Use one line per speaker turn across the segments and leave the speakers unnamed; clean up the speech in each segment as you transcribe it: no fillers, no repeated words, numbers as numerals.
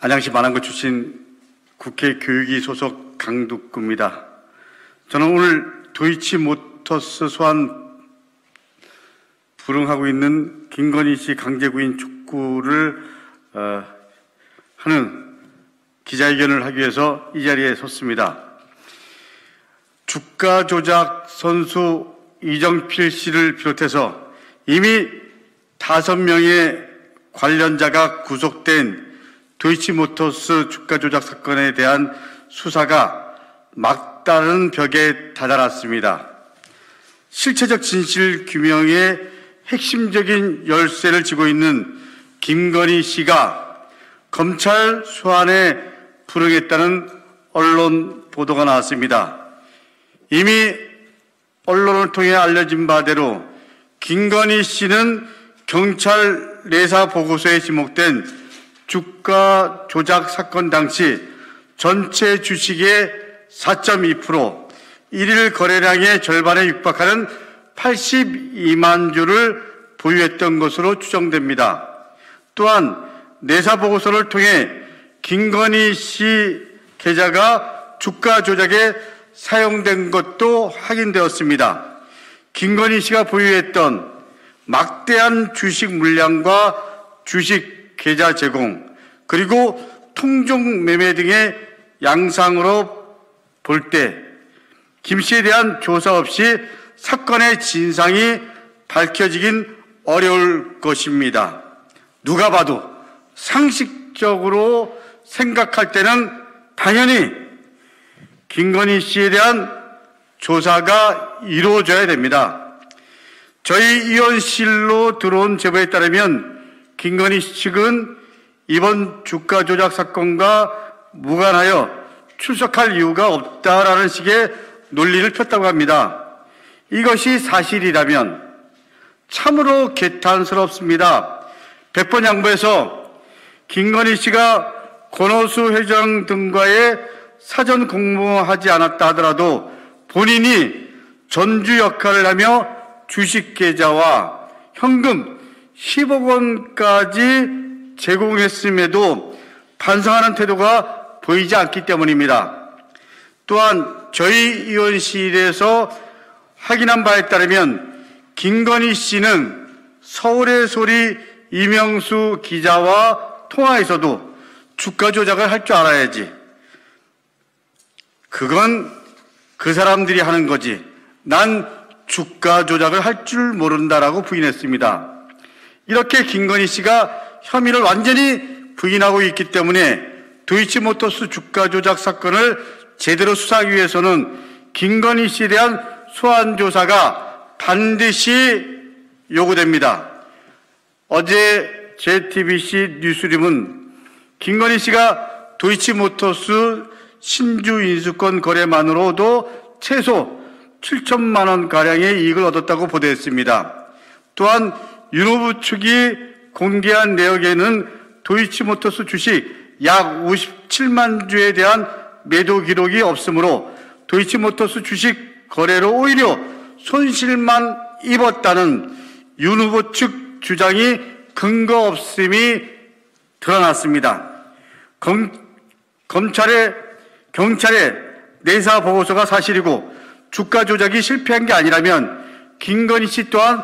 안양시 마랑구 출신 국회 교육위 소속 강덕구입니다. 저는 오늘 도이치모터스 소환 불응하고 있는 김건희 씨 강제구인 촉구를 하는 기자회견을 하기 위해서 이 자리에 섰습니다. 주가 조작 선수 이정필 씨를 비롯해서 이미 5명의 관련자가 구속된 도이치모터스 주가 조작 사건에 대한 수사가 막다른 벽에 다다랐습니다. 실체적 진실 규명의 핵심적인 열쇠를 쥐고 있는 김건희 씨가 검찰 소환에 불응했다는 언론 보도가 나왔습니다. 이미 언론을 통해 알려진 바대로 김건희 씨는 경찰 내사 보고서에 지목된 주가 조작 사건 당시 전체 주식의 4.2%, 일일 거래량의 절반에 육박하는 82만 주를 보유했던 것으로 추정됩니다. 또한 내사 보고서를 통해 김건희 씨 계좌가 주가 조작에 사용된 것도 확인되었습니다. 김건희 씨가 보유했던 막대한 주식 물량과 주식 계좌 제공, 그리고 통종 매매 등의 양상으로 볼 때 김 씨에 대한 조사 없이 사건의 진상이 밝혀지긴 어려울 것입니다. 누가 봐도 상식적으로 생각할 때는 당연히 김건희 씨에 대한 조사가 이루어져야 됩니다. 저희 의원실로 들어온 제보에 따르면 김건희 씨 측은 이번 주가 조작 사건과 무관하여 출석할 이유가 없다라는 식의 논리를 폈다고 합니다. 이것이 사실이라면 참으로 개탄스럽습니다. 100번 양보해서 김건희 씨가 권오수 회장 등과의 사전 공모하지 않았다 하더라도 본인이 전주 역할을 하며 주식 계좌와 현금 10억 원까지 제공했음에도 반성하는 태도가 보이지 않기 때문입니다. 또한 저희 의원실에서 확인한 바에 따르면 김건희 씨는 서울의 소리 이명수 기자와 통화에서도 주가 조작을 할 줄 알아야지, 그건 그 사람들이 하는 거지, 난 주가 조작을 할 줄 모른다라고 부인했습니다. 이렇게 김건희 씨가 혐의를 완전히 부인하고 있기 때문에 도이치모터스 주가 조작 사건을 제대로 수사하기 위해서는 김건희 씨에 대한 소환 조사가 반드시 요구됩니다. 어제 JTBC 뉴스룸은 김건희 씨가 도이치모터스 신주 인수권 거래만으로도 최소 7천만 원 가량의 이익을 얻었다고 보도했습니다. 또한 윤 후보 측이 공개한 내역에는 도이치모터스 주식 약 57만 주에 대한 매도 기록이 없으므로 도이치모터스 주식 거래로 오히려 손실만 입었다는 윤 후보 측 주장이 근거 없음이 드러났습니다. 경찰의 내사 보고서가 사실이고 주가 조작이 실패한 게 아니라면 김건희 씨 또한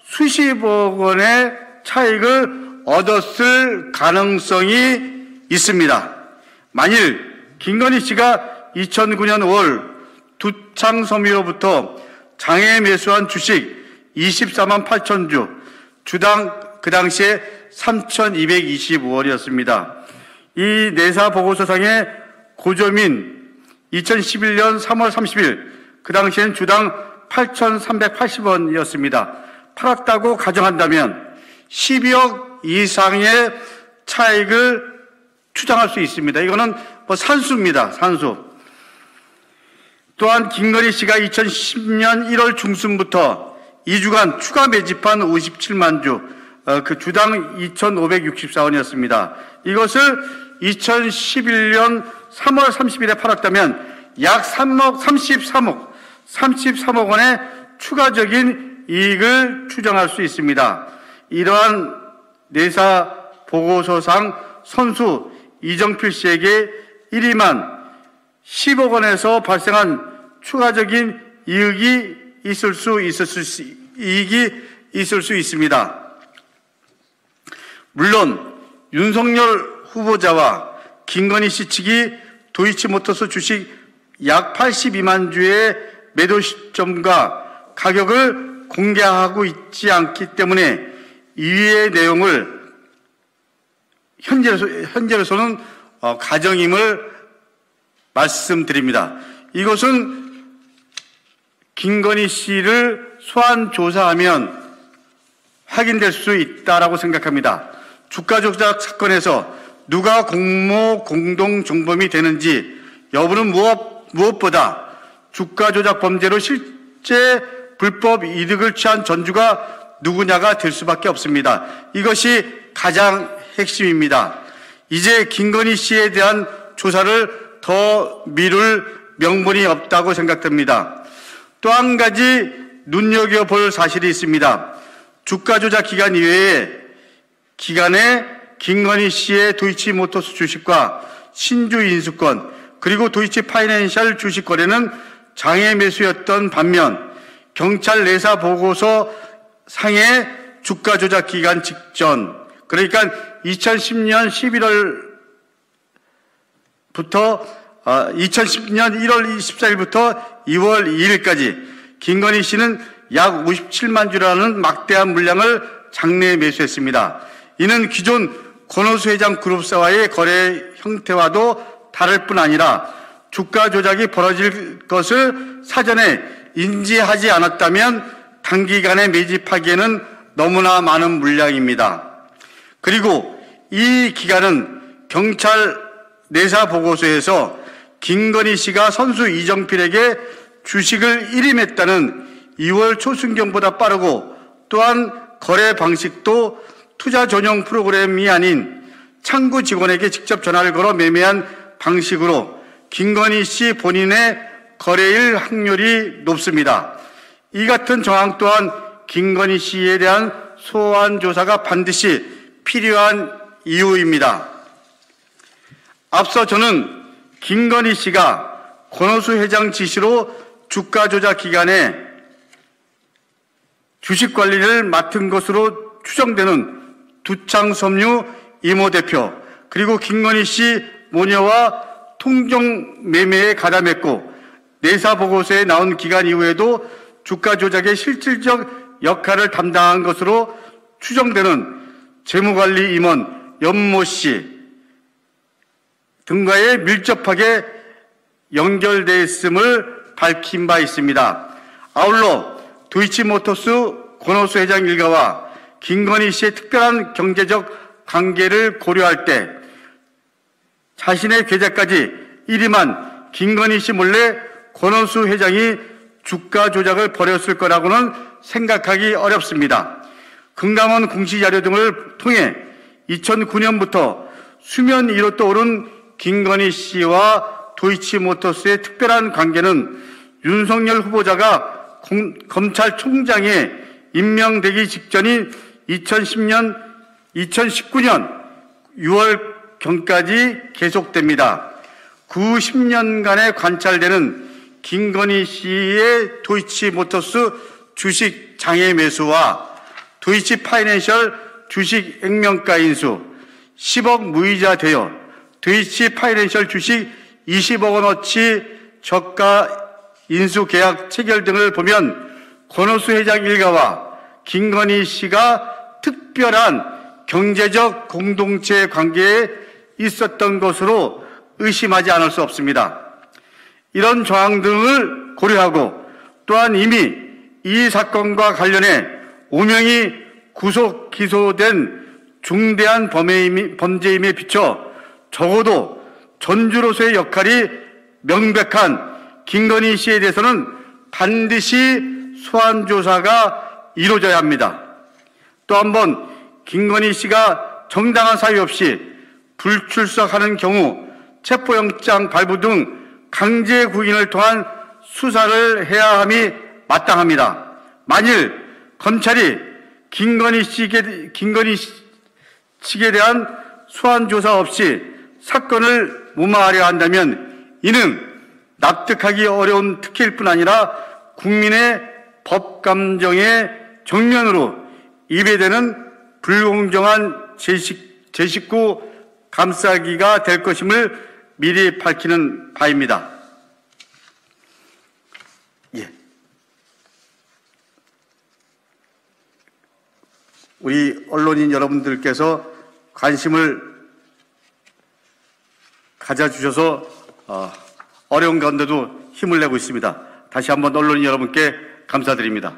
수십억 원의 차익을 얻었을 가능성이 있습니다. 만일 김건희 씨가 2009년 5월 두창섬유로부터 장외 매수한 주식 24만 8천 주, 주당 그 당시에 3,225원이었습니다. 이 내사 보고서상의 고점인 2011년 3월 30일, 그 당시엔 주당 8,380원이었습니다. 팔았다고 가정한다면 12억 이상의 차익을 추정할 수 있습니다. 이거는 산수입니다. 산수. 또한 김건희 씨가 2010년 1월 중순부터 2주간 추가 매집한 57만 주, 그 주당 2,564원이었습니다. 이것을 2011년 3월 30일에 팔았다면 약 33억 원의 추가적인 이익을 추정할 수 있습니다. 이러한 내사 보고서상 선수
이정필 씨에게 1위만 10억 원에서 발생한 추가적인 이익이 있을 수 있습니다. 물론 윤석열 후보자와 김건희 씨 측이 도이치모터스 주식 약 82만 주의 매도 시점과 가격을 공개하고 있지 않기 때문에 이의 내용을 현재로서는 가정임을 말씀드립니다. 이것은 김건희 씨를 소환 조사하면 확인될 수 있다라고 생각합니다. 주가 조작 사건에서 누가 공모 공동 정범이 되는지 여부는 무엇보다 주가 조작 범죄로 실제 불법 이득을 취한 전주가 누구냐가 될 수밖에 없습니다. 이것이 가장 핵심입니다. 이제 김건희 씨에 대한 조사를 더 미룰 명분이 없다고 생각됩니다. 또 한 가지 눈여겨볼 사실이 있습니다. 주가 조작 기간에 김건희 씨의 도이치모터스 주식과 신주 인수권 그리고 도이치 파이낸셜 주식 거래는 장외 매수였던 반면 경찰 내사 보고서 상의 주가 조작 기간 직전, 그러니까 2010년 2010년 1월 24일부터 2월 2일까지 김건희 씨는 약 57만 주라는 막대한 물량을 장내 매수했습니다. 이는 기존 권오수 회장 그룹사와의 거래 형태와도 다를 뿐 아니라 주가 조작이 벌어질 것을 사전에 인지하지 않았다면 단기간에 매집하기에는 너무나 많은 물량입니다. 그리고 이 기간은 경찰 내사 보고서에서 김건희 씨가 선수 이정필에게 주식을 일임했다는 2월 초순경보다 빠르고 또한 거래 방식도 투자 전용 프로그램이 아닌 창구 직원에게 직접 전화를 걸어 매매한 방식으로 김건희 씨 본인의 거래일 확률이 높습니다. 이 같은 정황 또한 김건희 씨에 대한 소환 조사가 반드시 필요한 이유입니다. 앞서 저는 김건희 씨가 권오수 회장 지시로 주가 조작 기간에 주식 관리를 맡은 것으로 추정되는 두창섬유 이모 대표 그리고 김건희 씨 모녀와 통정 매매에 가담했고 내사 보고서에 나온 기간 이후에도 주가 조작의 실질적 역할을 담당한 것으로 추정되는 재무관리 임원 연모 씨 등과에 밀접하게 연결되어 있음을 밝힌 바 있습니다. 아울러 도이치모터스 권오수 회장 일가와 김건희 씨의 특별한 경제적 관계를 고려할 때 자신의 계좌까지 1위만 김건희 씨 몰래 권오수 회장이 주가 조작을 벌였을 거라고는 생각하기 어렵습니다. 금감원 공시자료 등을 통해 2009년부터 수면 위로 떠오른 김건희 씨와 도이치모터스의 특별한 관계는 윤석열 후보자가 검찰총장에 임명되기 직전인 2019년 6월경까지 계속됩니다. 90년간에 관찰되는 김건희 씨의 도이치모터스 주식 장외 매수와 도이치 파이낸셜 주식 액면가 인수, 10억 무이자 대여, 도이치 파이낸셜 주식 20억 원어치 저가 인수 계약 체결 등을 보면 권오수 회장 일가와 김건희 씨가 특별한 경제적 공동체 관계에 있었던 것으로 의심하지 않을 수 없습니다. 이런 조항 등을 고려하고 또한 이미 이 사건과 관련해 5명이 구속 기소된 중대한 범죄임에 비춰 적어도 전주로서의 역할이 명백한 김건희 씨에 대해서는 반드시 소환 조사가 이루어져야 합니다. 또 한 번 김건희 씨가 정당한 사유 없이 불출석하는 경우 체포영장 발부 등 강제 구인을 통한 수사를 해야 함이 마땅합니다. 만일 검찰이 김건희 측에 대한 소환 조사 없이 사건을 무마하려 한다면 이는 납득하기 어려운 특혜일 뿐 아니라 국민의 법 감정에 정면으로 입에대는 불공정한 제19 감싸기가 될 것임을 미리 밝히는 바입니다. 예. 우리 언론인 여러분들께서 관심을 가져주셔서 어려운 가운데도 힘을 내고 있습니다. 다시 한번 언론인 여러분께 감사드립니다.